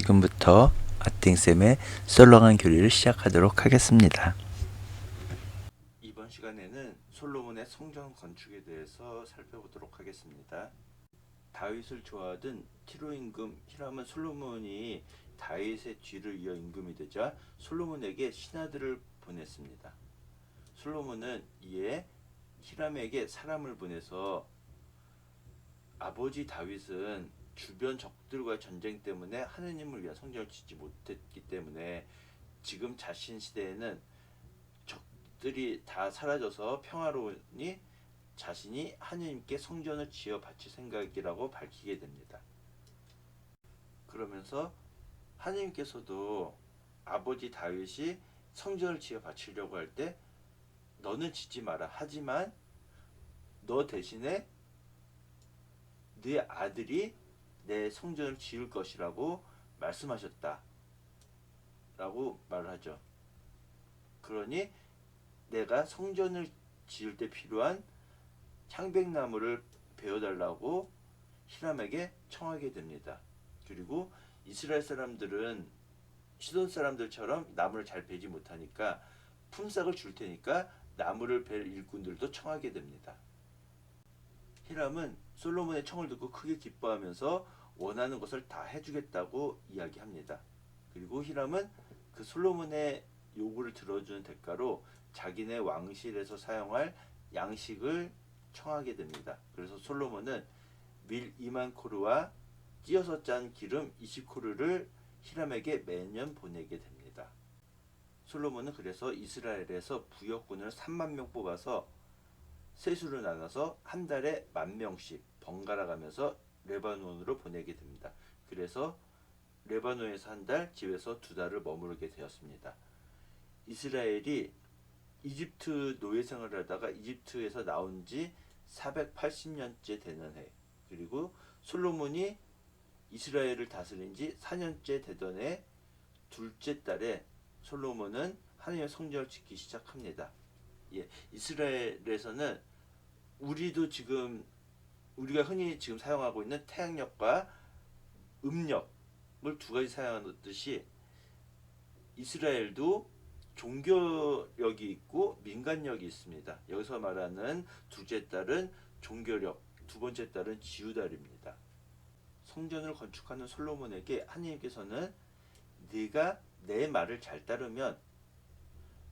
지금부터 아팅쌤의 썰렁한 교리를 시작하도록 하겠습니다. 이번 시간에는 솔로몬의 성전 건축에 대해서 살펴보도록 하겠습니다. 다윗을 좋아하던 티로 임금 히람은 솔로몬이 다윗의 뒤를 이어 임금이 되자 솔로몬에게 신하들을 보냈습니다. 솔로몬은 이에 히람에게 사람을 보내서 아버지 다윗은 주변 적들과의 전쟁 때문에 하느님을 위한 성전을 짓지 못했기 때문에 지금 자신 시대에는 적들이 다 사라져서 평화로우니 자신이 하느님께 성전을 지어 바칠 생각이라고 밝히게 됩니다. 그러면서 하느님께서도 아버지 다윗이 성전을 지어 바치려고 할 때 너는 짓지 마라. 하지만 너 대신에 네 아들이 내 성전을 지을 것이라고 말씀하셨다 라고 말을 하죠. 그러니 내가 성전을 지을 때 필요한 향백나무를 베어달라고 히람에게 청하게 됩니다. 그리고 이스라엘 사람들은 시돈 사람들처럼 나무를 잘 베지 못하니까 품삯을 줄 테니까 나무를 벨 일꾼들도 청하게 됩니다. 히람은 솔로몬의 청을 듣고 크게 기뻐하면서 원하는 것을 다 해주겠다고 이야기합니다. 그리고 히람은 그 솔로몬의 요구를 들어주는 대가로 자기네 왕실에서 사용할 양식을 청하게 됩니다. 그래서 솔로몬은 밀 2만 코르와 찧어서 짠 기름 20코르를 히람에게 매년 보내게 됩니다. 솔로몬은 그래서 이스라엘에서 부역군을 3만 명 뽑아서 세수를 나눠서 한 달에 10,000명씩 번갈아 가면서 레바논으로 보내게 됩니다. 그래서 레바논에서 한 달, 집에서 2달을 머무르게 되었습니다. 이스라엘이 이집트 노예 생활을 하다가 이집트에서 나온 지 480년째 되는 해, 그리고 솔로몬이 이스라엘을 다스린 지 4년째 되던 해 둘째 달에 솔로몬은 하나님의 성전을 짓기 시작합니다. 이스라엘에서는 우리가 흔히 지금 사용하고 있는 태양력과 음력을 두 가지 사용하듯이 이스라엘도 종교력이 있고 민간력이 있습니다. 여기서 말하는 둘째 달은 종교력, 두 번째 달은 지우달입니다. 성전을 건축하는 솔로몬에게 하나님께서는 네가 내 말을 잘 따르면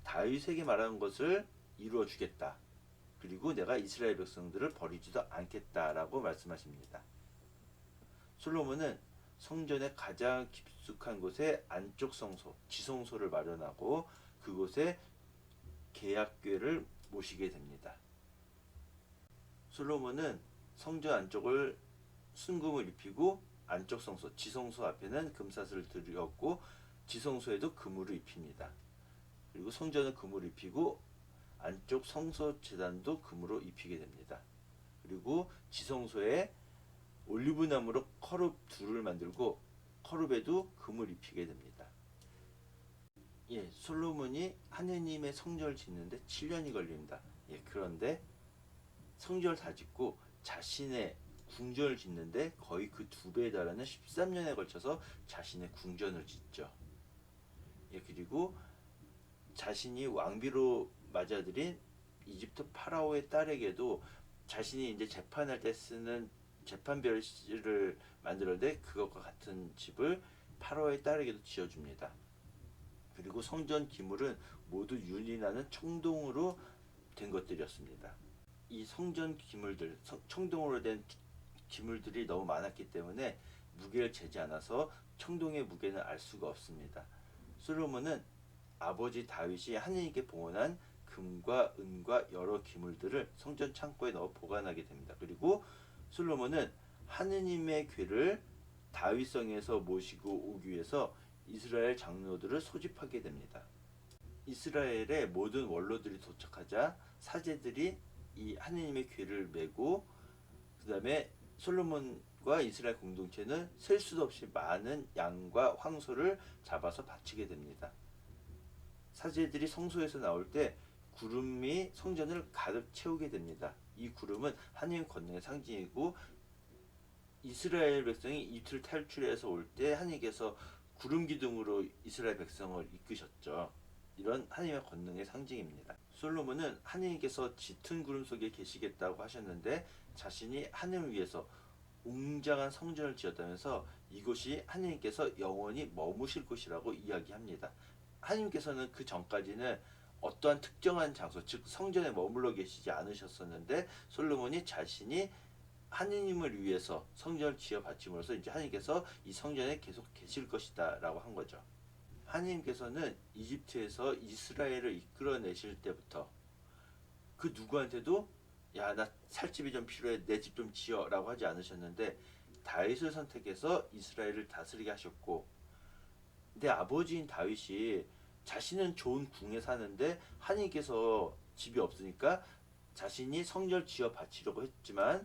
다윗에게 말한 것을 이루어 주겠다. 그리고 내가 이스라엘 백성들을 버리지도 않겠다라고 말씀하십니다. 솔로몬은 성전의 가장 깊숙한 곳에 안쪽 성소, 지성소를 마련하고 그곳에 계약궤를 모시게 됩니다. 솔로몬은 성전 안쪽을 순금을 입히고 안쪽 성소, 지성소 앞에는 금사슬을 들였고 지성소에도 금으로 입힙니다. 그리고 성전은 금으로 입히고 안쪽 성소 제단도 금으로 입히게 됩니다. 그리고 지성소에 올리브나무로 커룹 둘을 만들고 커룹에도 금을 입히게 됩니다. 솔로몬이 하느님의 성전을 짓는데 7년이 걸립니다. 그런데 성전을 다 짓고 자신의 궁전을 짓는데 거의 그 2배에 달하는 13년에 걸쳐서 자신의 궁전을 짓죠. 그리고 자신이 왕비로 맞아들인 이집트 파라오의 딸에게도 자신이 이제 재판할 때 쓰는 재판별실을 만들었는데 그것과 같은 집을 파라오의 딸에게도 지어줍니다. 그리고 성전 기물은 모두 윤이나는 청동으로 된 것들이었습니다. 이 성전 기물들, 청동으로 된 기물들이 너무 많았기 때문에 무게를 재지 않아서 청동의 무게는 알 수가 없습니다. 솔로몬은 아버지 다윗이 하느님께 봉헌한 금과 은과 여러 기물들을 성전 창고에 넣어 보관하게 됩니다. 그리고 솔로몬은 하느님의 궤를 다윗성에서 모시고 오기 위해서 이스라엘 장로들을 소집하게 됩니다. 이스라엘의 모든 원로들이 도착하자 사제들이 이 하느님의 궤를 메고 그 다음에 솔로몬과 이스라엘 공동체는 셀 수도 없이 많은 양과 황소를 잡아서 바치게 됩니다. 사제들이 성소에서 나올 때 구름이 성전을 가득 채우게 됩니다. 이 구름은 하느님 권능의 상징이고 이스라엘 백성이 이틀 탈출해서 올 때 하느님께서 구름 기둥으로 이스라엘 백성을 이끄셨죠. 이런 하나님의 권능의 상징입니다. 솔로몬은 하나님께서 짙은 구름 속에 계시겠다고 하셨는데 자신이 하늘을 위해서 웅장한 성전을 지었다면서 이곳이 하나님께서 영원히 머무실 곳이라고 이야기합니다. 하나님께서는 그 전까지는 어떠한 특정한 장소, 즉 성전에 머물러 계시지 않으셨었는데 솔로몬이 자신이 하느님을 위해서 성전을 지어 바침으로써 이제 하나님께서 이 성전에 계속 계실 것이다라고 한 거죠. 하나님께서는 이집트에서 이스라엘을 이끌어내실 때부터 그 누구한테도 야, 나 살집이 좀 필요해, 내 집 좀 지어라고 하지 않으셨는데 다윗을 선택해서 이스라엘을 다스리게 하셨고, 내 아버지인 다윗이 자신은 좋은 궁에 사는데 하나님께서 집이 없으니까 자신이 성전을 지어 바치려고 했지만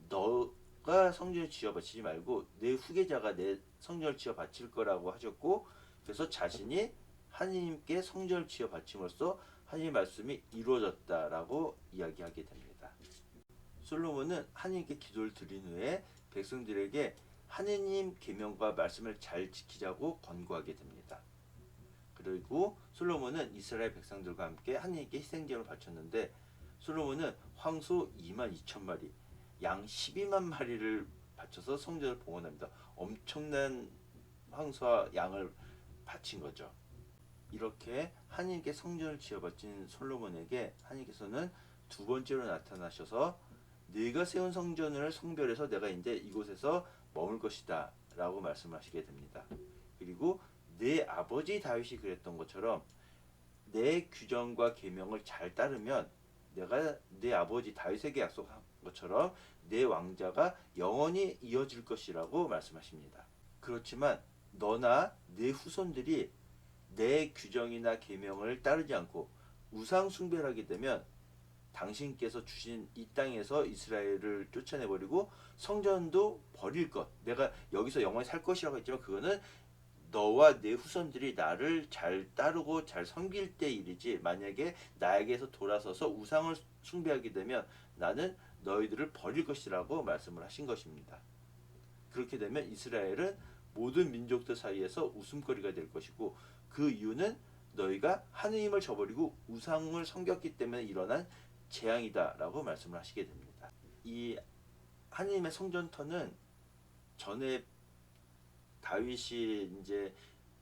너가 성전을 지어 바치지 말고 내 후계자가 내 성전을 지어 바칠 거라고 하셨고, 그래서 자신이 하나님께 성전을 지어 바침으로써 하나님의 말씀이 이루어졌다라고 이야기하게 됩니다. 솔로몬은 하나님께 기도를 드린 후에 백성들에게 하나님 계명과 말씀을 잘 지키자고 권고하게 됩니다. 그리고 솔로몬은 이스라엘 백성들과 함께 하나님께 희생제를 바쳤는데 솔로몬은 황소 2만 2천 마리, 양 12만 마리를 바쳐서 성전을 봉헌합니다. 엄청난 황소와 양을 바친 거죠. 이렇게 하나님께 성전을 지어 바친 솔로몬에게 하나님께서는 두 번째로 나타나셔서 네가 세운 성전을 성별해서 내가 이제 이곳에서 머물 것이다 라고 말씀하시게 됩니다. 그리고 내 아버지 다윗이 그랬던 것처럼 내 규정과 계명을 잘 따르면 내가 내 아버지 다윗에게 약속한 것처럼 내 왕자가 영원히 이어질 것이라고 말씀하십니다. 그렇지만 너나 내 후손들이 내 규정이나 계명을 따르지 않고 우상 숭배를 하게 되면 당신께서 주신 이 땅에서 이스라엘을 쫓아내버리고 성전도 버릴 것, 내가 여기서 영원히 살 것이라고 했지만 그거는 너와 내 후손들이 나를 잘 따르고 잘 섬길 때 일이지, 만약에 나에게서 돌아서서 우상을 숭배하게 되면 나는 너희들을 버릴 것이라고 말씀을 하신 것입니다. 그렇게 되면 이스라엘은 모든 민족들 사이에서 웃음거리가 될 것이고, 그 이유는 너희가 하느님을 저버리고 우상을 섬겼기 때문에 일어난 재앙이다라고 말씀을 하시게 됩니다. 이 하느님의 성전터는 전에 다윗이 이제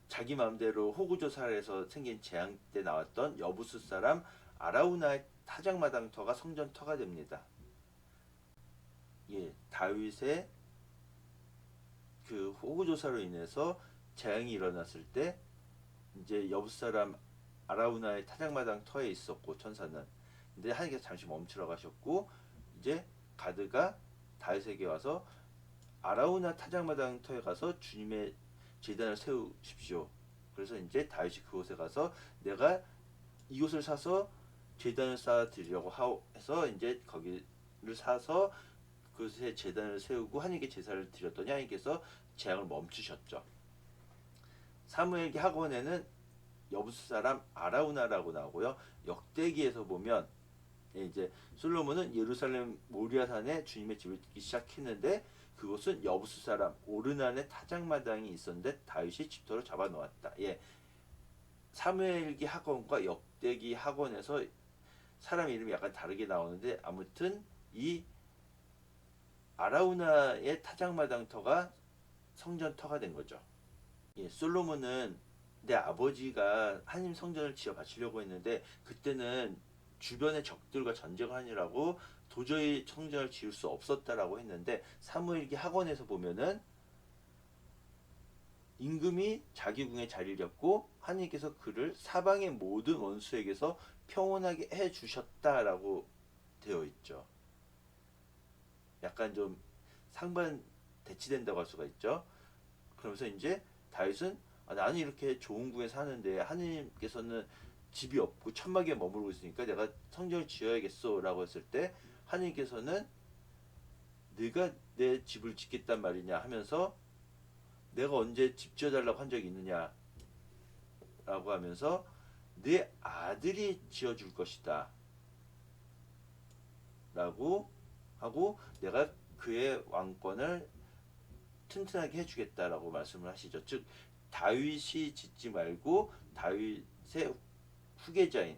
자기 마음대로 호구조사를 해서 생긴 재앙 때 나왔던 여부스 사람 아라우나의 타작마당터가 성전터가 됩니다. 예, 다윗의 그 호구조사로 인해서 재앙이 일어났을 때 이제 여부스 사람 아라우나의 타작마당 터에 있었고 천사는, 근데 하나님께서 잠시 멈추라고 하셨고 이제 가드가 다윗에게 와서 아라우나 타작마당 터에 가서 주님의 제단을 세우십시오. 그래서 이제 다윗이 그곳에 가서 내가 이곳을 사서 제단을 쌓아 드리려고 해서 이제 거기를 사서 그곳에 제단을 세우고 하나님께 제사를 드렸더니 하나님께서 재앙을 멈추셨죠. 사무엘기 학원에는 여부스 사람 아라우나라고 나오고요. 역대기에서 보면 이제 솔로몬은 예루살렘 모리아산에 주님의 집을 짓기 시작했는데 그곳은 여부스 사람 오르난의 타작마당이 있었는데 다윗이 집터로 잡아놓았다. 예, 사무엘기 학원과 역대기 학원에서 사람 이름이 약간 다르게 나오는데 아무튼 이 아라우나의 타작마당터가 성전터가 된 거죠. 예, 솔로몬은 내 아버지가 하나님 성전을 지어 바치려고 했는데 그때는 주변의 적들과 전쟁을 하느라고 도저히 성전을 지을 수 없었다라고 했는데 사무엘기 학원에서 보면은 임금이 자기 궁에 자리를 잡고 하나님께서 그를 사방의 모든 원수에게서 평온하게 해 주셨다라고 되어 있죠. 약간 좀 상반 대치된다고 할 수가 있죠. 그러면서 이제 다윗은 나는 이렇게 좋은 궁에 사는데 하나님께서는 집이 없고 천막에 머무르고 있으니까 내가 성전을 지어야겠어 라고 했을 때 하나님께서는 네가 내 집을 짓겠단 말이냐 하면서 내가 언제 집 지어달라고 한 적이 있느냐 라고 하면서 네 아들이 지어줄 것이다 라고 하고 내가 그의 왕권을 튼튼하게 해주겠다라고 말씀을 하시죠. 즉 다윗이 짓지 말고 다윗의 후계자인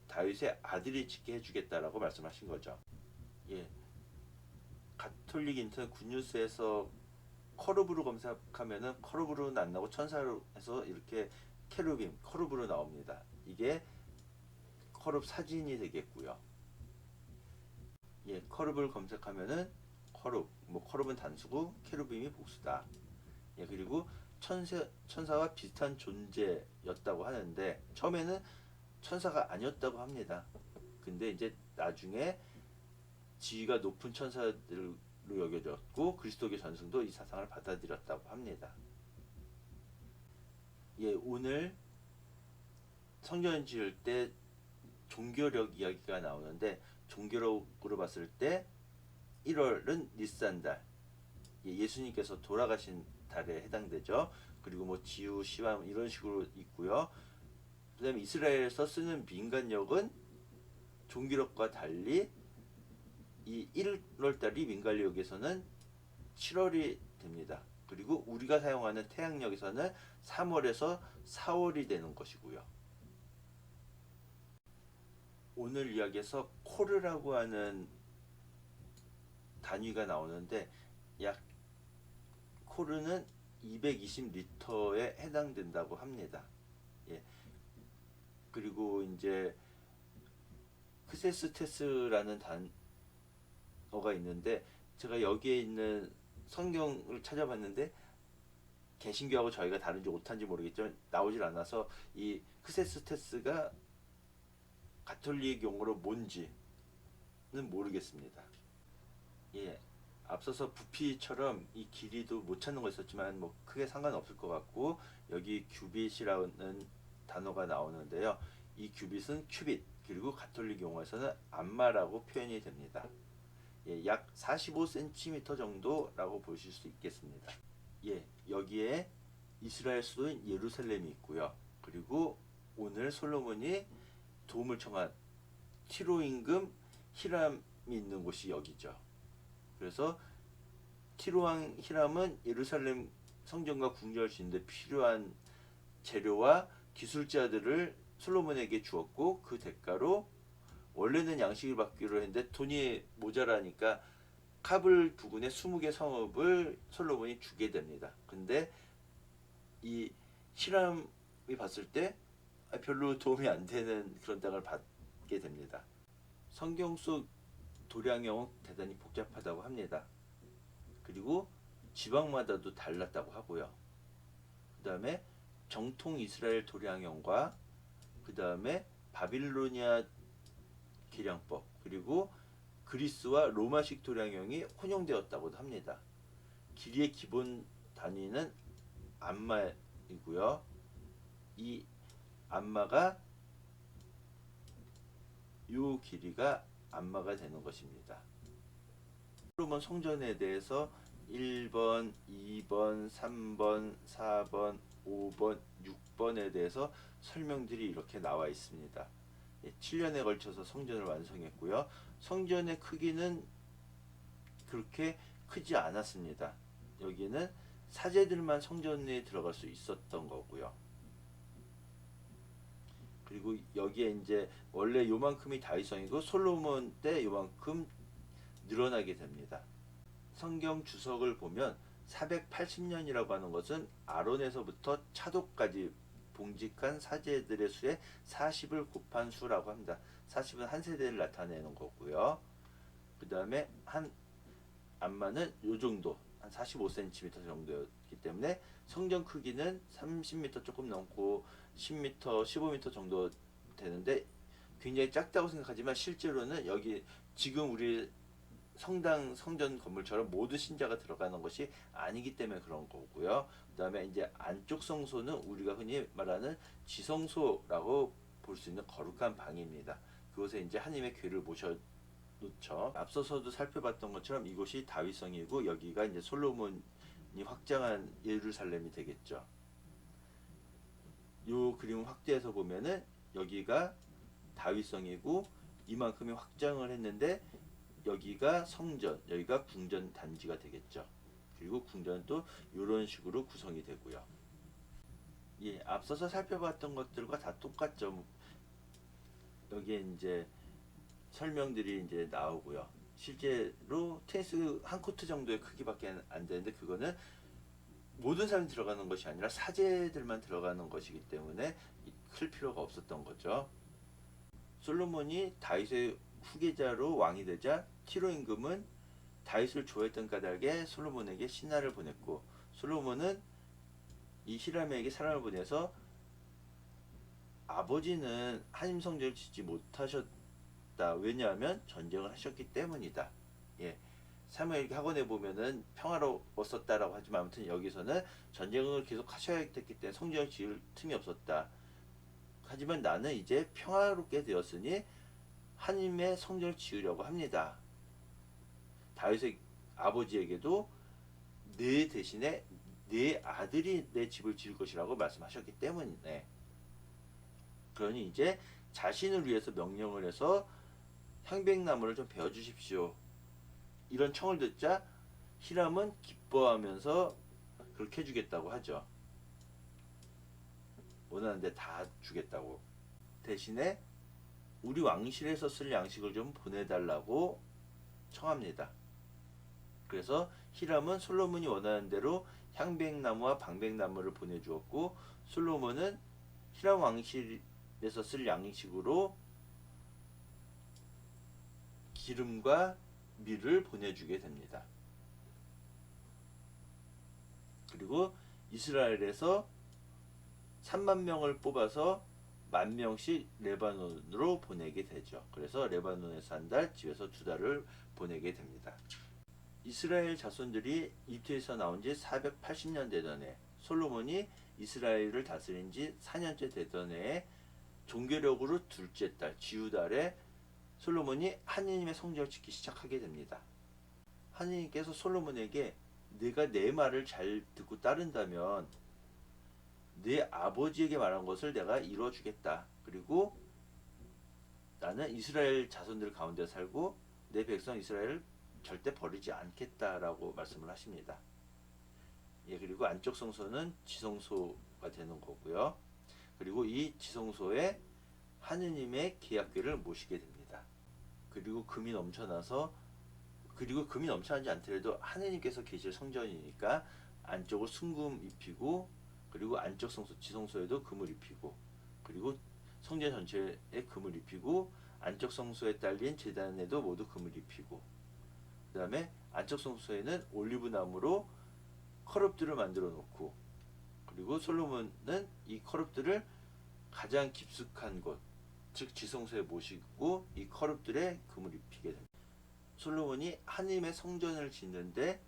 다윗의 아들이 짓게 해주겠다라고 말씀하신 거죠. 예, 가톨릭 인터넷 굿뉴스에서 커루브로 검색하면은 커루브로는 안 나오고 천사로 해서 이렇게 케루빔, 커루브로 나옵니다. 이게 커룹 사진이 되겠고요. 예, 커룹을 검색하면은 커룹, 뭐 커룹은 단수고 케루빔이 복수다. 예, 그리고 천사와 비슷한 존재였다고 하는데 처음에는 천사가 아니었다고 합니다. 근데 이제 나중에 지위가 높은 천사들로 여겨졌고 그리스도교 전승도 이 사상을 받아들였다고 합니다. 예, 오늘 성전 지을 때 종교력 이야기가 나오는데 종교력으로 봤을 때 1월은 니산달, 예수님께서 돌아가신 달에 해당되죠. 그리고 뭐 지우, 시황 이런 식으로 있고요. 그 다음에 이스라엘에서 쓰는 민간력은 종교력과 달리 이 1월달이 민간력에서는 7월이 됩니다. 그리고 우리가 사용하는 태양력에서는 3월에서 4월이 되는 것이고요. 오늘 이야기에서 코르라고 하는 단위가 나오는데 약 코르는 220리터에 해당된다고 합니다. 예. 그리고 이제 크세스테스라는 단어가 있는데 제가 여기에 있는 성경을 찾아봤는데 개신교하고 저희가 다른지 못한지 모르겠지만 나오질 않아서 이 크세스테스가 가톨릭 용어로 뭔지는 모르겠습니다. 예, 앞서서 부피처럼 이 길이도 못 찾는 거 있었지만 뭐 크게 상관없을 것 같고 여기 규빗이라는 단어가 나오는데요. 이 규빗은 큐빗 그리고 가톨릭 용어에서는 암마라고 표현이 됩니다. 예, 약 45cm 정도라고 보실 수 있겠습니다. 예, 여기에 이스라엘 수도인 예루살렘이 있고요. 그리고 오늘 솔로몬이 도움을 청한 티로 임금 히람이 있는 곳이 여기죠. 그래서 티로왕 히람은 예루살렘 성전과 궁전을 짓는데 필요한 재료와 기술자들을 솔로몬에게 주었고 그 대가로 원래는 양식을 받기로 했는데 돈이 모자라니까 카불 부근에 20개 성읍을 솔로몬이 주게 됩니다. 근데 이 히람이 봤을 때 별로 도움이 안 되는 그런 땅을 받게 됩니다. 성경 속 도량형은 대단히 복잡하다고 합니다. 그리고 지방마다도 달랐다고 하고요. 그 다음에 정통 이스라엘 도량형과 그 다음에 바빌로니아 계량법 그리고 그리스와 로마식 도량형이 혼용되었다고도 합니다. 길이의 기본 단위는 암마이고요. 이 암마가 요 길이가 암마가 되는 것입니다. 솔로몬 성전에 대해서 1번, 2번, 3번, 4번, 5번, 6번에 대해서 설명들이 이렇게 나와 있습니다. 7년에 걸쳐서 성전을 완성했고요. 성전의 크기는 그렇게 크지 않았습니다. 여기는 사제들만 성전에 들어갈 수 있었던 거고요. 그리고 여기에 이제 원래 요만큼이 다윗성이고 솔로몬 때 요만큼 늘어나게 됩니다. 성경 주석을 보면 480년이라고 하는 것은 아론에서부터 차도까지 봉직한 사제들의 수에 40을 곱한 수라고 합니다. 40은 한 세대를 나타내는 거고요. 그 다음에 한 암마는 요 정도 한 45cm 정도였기 때문에 성전 크기는 30m 조금 넘고 10m, 15m 정도 되는데 굉장히 작다고 생각하지만 실제로는 여기 지금 우리 성당 성전 건물처럼 모두 신자가 들어가는 것이 아니기 때문에 그런 거고요. 그 다음에 이제 안쪽 성소는 우리가 흔히 말하는 지성소라고 볼 수 있는 거룩한 방입니다. 그곳에 이제 하나님의 궤를 모셔놓죠. 앞서서도 살펴봤던 것처럼 이곳이 다윗성이고 여기가 이제 솔로몬이 확장한 예루살렘이 되겠죠. 요 그림 확대해서 보면은 여기가 다윗성이고 이만큼의 확장을 했는데 여기가 성전, 여기가 궁전 단지가 되겠죠. 그리고 궁전은 또 이런 식으로 구성이 되고요. 예, 앞서서 살펴봤던 것들과 다 똑같죠. 여기에 이제 설명들이 이제 나오고요. 실제로 테니스 한 코트 정도의 크기밖에 안 되는데 그거는 모든 사람이 들어가는 것이 아니라 사제들만 들어가는 것이기 때문에 클 필요가 없었던 거죠. 솔로몬이 다윗의 후계자로 왕이 되자 티로 임금은 다윗을 좋아했던 까닭에 솔로몬에게 신하를 보냈고, 솔로몬은 이 히람에게 사람을 보내서 아버지는 하나님 성전을 짓지 못하셨다. 왜냐하면 전쟁을 하셨기 때문이다. 예. 사무엘 학원에 보면은 평화로웠었다라고 하지만 아무튼 여기서는 전쟁을 계속 하셔야 됐기 때문에 성전을 지을 틈이 없었다. 하지만 나는 이제 평화롭게 되었으니 하나님의 성전을 지으려고 합니다. 다윗의 아버지에게도 내 대신에 내 아들이 내 집을 지을 것이라고 말씀하셨기 때문이네. 그러니 이제 자신을 위해서 명령을 해서 향백나무를 좀 베어 주십시오. 이런 청을 듣자 히람은 기뻐하면서 그렇게 해주겠다고 하죠. 원하는데 다 주겠다고. 대신에 우리 왕실에서 쓸 양식을 좀 보내달라고 청합니다. 그래서 히람은 솔로몬이 원하는 대로 향백나무와 방백나무를 보내주었고, 솔로몬은 히람 왕실에서 쓸 양식으로 기름과 밀을 보내주게 됩니다. 그리고 이스라엘에서 3만 명을 뽑아서 10,000명씩 레바논으로 보내게 되죠. 그래서 레바논에서 한 달, 집에서 2달을 보내게 됩니다. 이스라엘 자손들이 이집트에서 나온 지 480년 되던 해, 솔로몬이 이스라엘을 다스린 지 4년째 되던 해에 종교력으로 둘째 달, 지우달에 솔로몬이 하느님의 성전을 짓기 시작하게 됩니다. 하느님께서 솔로몬에게 네가 내 말을 잘 듣고 따른다면 네 아버지에게 말한 것을 내가 이루어주겠다. 그리고 나는 이스라엘 자손들 가운데 살고 내 백성 이스라엘을 절대 버리지 않겠다라고 말씀을 하십니다. 예, 그리고 안쪽 성소는 지성소가 되는 거고요. 그리고 이 지성소에 하느님의 계약궤를 모시게 됩니다. 그리고 금이 넘쳐나지 않더라도 하느님께서 계실 성전이니까 안쪽을 순금 입히고, 그리고 안쪽 성소 지성소에도 금을 입히고, 그리고 성전 전체에 금을 입히고, 안쪽 성소에 딸린 제단에도 모두 금을 입히고, 그 다음에 안쪽 성소에는 올리브 나무로 커럽들을 만들어 놓고, 그리고 솔로몬은 이 커럽들을 가장 깊숙한 곳, 즉 지성소에 모시고 이 커럽들에 금을 입히게 됩니다. 솔로몬이 하느님의 성전을 짓는데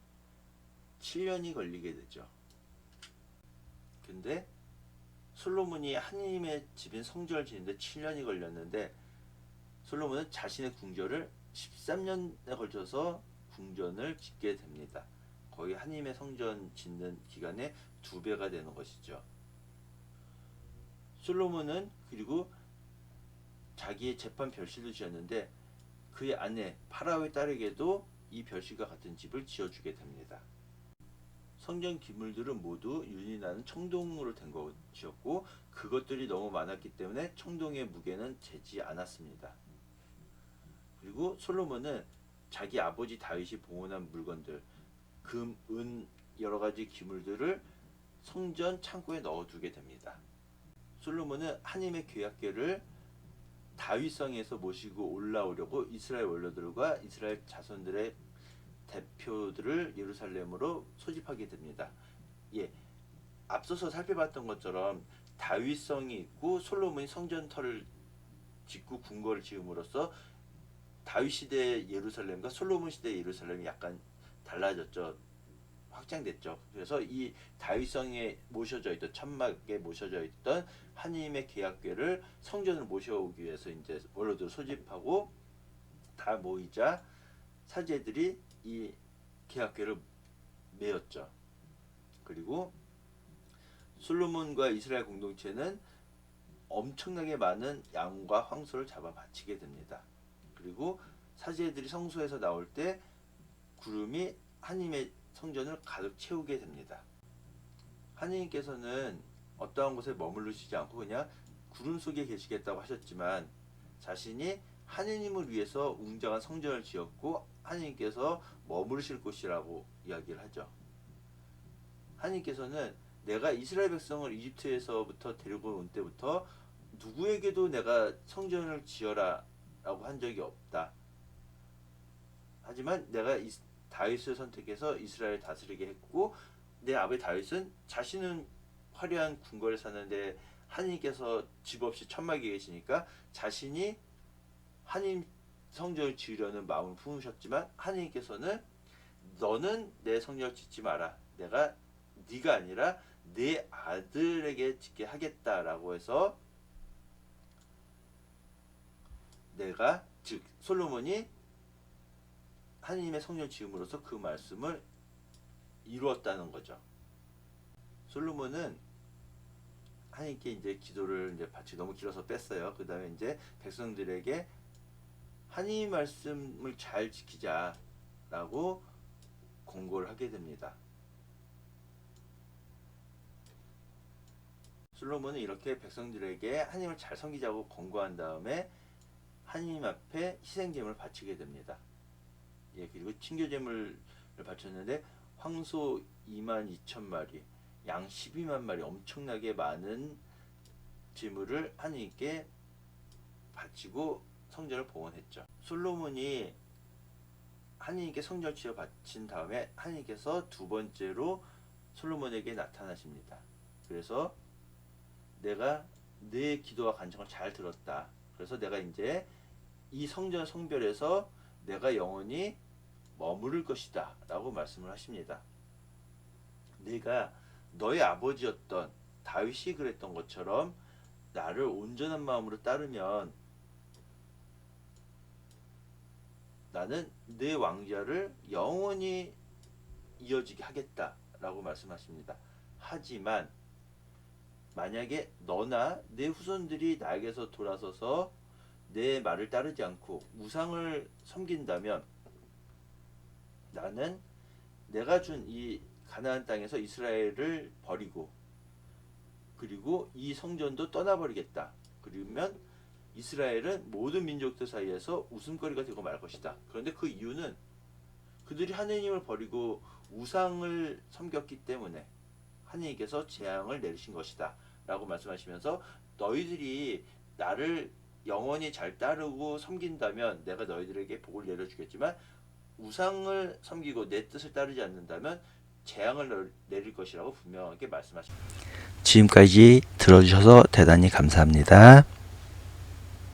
7년이 걸리게 되죠. 근데 솔로몬이 하느님의 집인 성전을 짓는데 7년이 걸렸는데, 솔로몬은 자신의 궁전을 13년에 걸쳐서 궁전을 짓게 됩니다. 거의 하느님의 성전 짓는 기간의 2배가 되는 것이죠. 솔로몬은 그리고 자기의 재판 별실도 지었는데 그의 아내 파라오의 딸에게도 이 별실과 같은 집을 지어주게 됩니다. 성전 기물들은 모두 윤이 나는 청동으로 된 것이었고, 그것들이 너무 많았기 때문에 청동의 무게는 재지 않았습니다. 그리고 솔로몬은 자기 아버지 다윗이 봉헌한 물건들, 금, 은, 여러 가지 기물들을 성전 창고에 넣어두게 됩니다. 솔로몬은 하나님의 계약궤를 다윗성에서 모시고 올라오려고 이스라엘 원로들과 이스라엘 자손들의 대표들을 예루살렘으로 소집하게 됩니다. 예, 앞서서 살펴봤던 것처럼 다윗성이 있고 솔로몬이 성전터를 짓고 궁궐을 지음으로써 다윗 시대의 예루살렘과 솔로몬 시대의 예루살렘이 약간 달라졌죠. 확장됐죠. 그래서 이 다윗성에 모셔져 있던, 천막에 모셔져 있던 하느님의 계약궤를 성전으로 모셔오기 위해서 이제 원로들 소집하고 다 모이자 사제들이 이 계약궤를 메었죠. 그리고 솔로몬과 이스라엘 공동체는 엄청나게 많은 양과 황소를 잡아 바치게 됩니다. 그리고 사제들이 성소에서 나올 때 구름이 하느님의 성전을 가득 채우게 됩니다. 하느님께서는 어떠한 곳에 머무르시지 않고 그냥 구름 속에 계시겠다고 하셨지만 자신이 하느님을 위해서 웅장한 성전을 지었고 하느님께서 머무르실 곳이라고 이야기를 하죠. 하느님께서는 내가 이스라엘 백성을 이집트에서부터 데리고 온 때부터 누구에게도 내가 성전을 지어라 라고 한 적이 없다. 하지만 내가 다윗을 선택해서 이스라엘을 다스리게 했고 내 아버지 다윗은 자신은 화려한 궁궐에 사는데 하느님께서 집 없이 천막에 계시니까 자신이 하느님 성전을 지으려는 마음을 품으셨지만 하느님께서는 너는 내 성전을 짓지 마라. 내가 네가 아니라 내 아들에게 짓게 하겠다라고 해서 내가 즉 솔로몬이 하느님의 성전을 지음으로써 그 말씀을 이루었다는 거죠. 솔로몬은 하느님께 이제 기도를 이제 바치 너무 길어서 뺐어요. 그 다음에 이제 백성들에게 하느님 말씀을 잘 지키자라고 권고를 하게 됩니다. 솔로몬은 이렇게 백성들에게 하느님을 잘 섬기자고 권고한 다음에 하느님 앞에 희생제물을 바치게 됩니다. 예, 그리고 친교제물을 바쳤는데 황소 22,000마리, 양 12만 마리 엄청나게 많은 제물을 하느님께 바치고 성전을 봉헌했죠. 솔로몬이 하느님께 성전을 지어 바친 다음에 하느님께서 두 번째로 솔로몬에게 나타나십니다. 그래서 내가 내 기도와 간청을 잘 들었다. 그래서 내가 이제 이 성전 성별에서 내가 영원히 머무를 것이다 라고 말씀을 하십니다. 내가 너의 아버지였던 다윗이 그랬던 것처럼 나를 온전한 마음으로 따르면 나는 내 왕좌를 영원히 이어지게 하겠다 라고 말씀하십니다. 하지만 만약에 너나 내 후손들이 나에게서 돌아서서 내 말을 따르지 않고 우상을 섬긴다면 나는 내가 준 이 가나안 땅에서 이스라엘을 버리고 그리고 이 성전도 떠나버리겠다. 그러면 이스라엘은 모든 민족들 사이에서 웃음거리가 되고 말 것이다. 그런데 그 이유는 그들이 하느님을 버리고 우상을 섬겼기 때문에 하느님께서 재앙을 내리신 것이다 라고 말씀하시면서 너희들이 나를 영원히 잘 따르고 섬긴다면 내가 너희들에게 복을 내려주겠지만 우상을 섬기고 내 뜻을 따르지 않는다면 재앙을 내릴 것이라고 분명하게 말씀하십니다. 지금까지 들어주셔서 대단히 감사합니다.